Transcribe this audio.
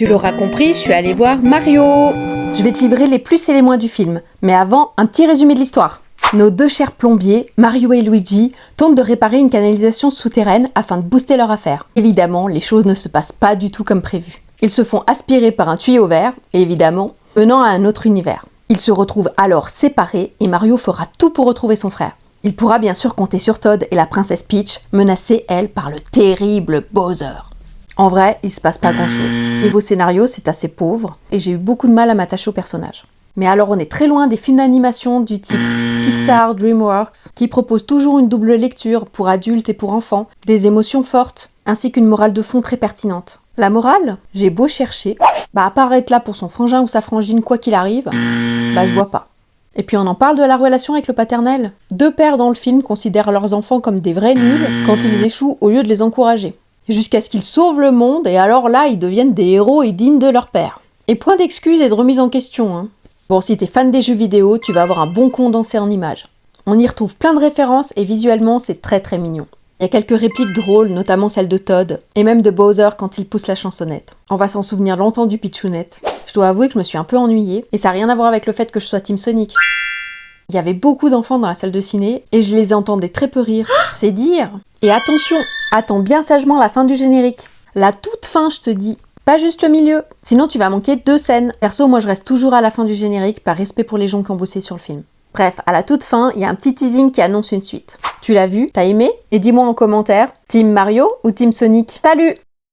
Tu l'auras compris, je suis allée voir Mario. Je vais te livrer les plus et les moins du film, mais avant, un petit résumé de l'histoire. Nos deux chers plombiers, Mario et Luigi, tentent de réparer une canalisation souterraine afin de booster leur affaire. Évidemment, les choses ne se passent pas du tout comme prévu. Ils se font aspirer par un tuyau vert, et évidemment, menant à un autre univers. Ils se retrouvent alors séparés et Mario fera tout pour retrouver son frère. Il pourra bien sûr compter sur Todd et la princesse Peach, menacée elle par le terrible Bowser. En vrai, il se passe pas grand chose. Niveau scénario, c'est assez pauvre, et j'ai eu beaucoup de mal à m'attacher au personnage. Mais alors on est très loin des films d'animation du type Pixar, DreamWorks, qui proposent toujours une double lecture pour adultes et pour enfants, des émotions fortes, ainsi qu'une morale de fond très pertinente. La morale, j'ai beau chercher, à part être là pour son frangin ou sa frangine quoi qu'il arrive, je vois pas. Et puis on en parle de la relation avec le paternel. Deux pères dans le film considèrent leurs enfants comme des vrais nuls quand ils échouent au lieu de les encourager. Jusqu'à ce qu'ils sauvent le monde, et alors là, ils deviennent des héros et dignes de leur père. Et point d'excuses et de remise en question, hein. Bon, si t'es fan des jeux vidéo, tu vas avoir un bon condensé en images. On y retrouve plein de références et visuellement, c'est très très mignon. Il y a quelques répliques drôles, notamment celle de Todd, et même de Bowser quand il pousse la chansonnette. On va s'en souvenir longtemps du pitchounette. Je dois avouer que je me suis un peu ennuyée, et ça n'a rien à voir avec le fait que je sois Team Sonic. Il y avait beaucoup d'enfants dans la salle de ciné, et je les entendais très peu rire. C'est dire. Et attention, attends bien sagement la fin du générique. La toute fin, je te dis. Pas juste le milieu. Sinon, tu vas manquer 2 scènes. Perso, moi, je reste toujours à la fin du générique, par respect pour les gens qui ont bossé sur le film. Bref, à la toute fin, il y a un petit teasing qui annonce une suite. Tu l'as vu? T'as aimé? Et dis-moi en commentaire, Team Mario ou Team Sonic? Salut!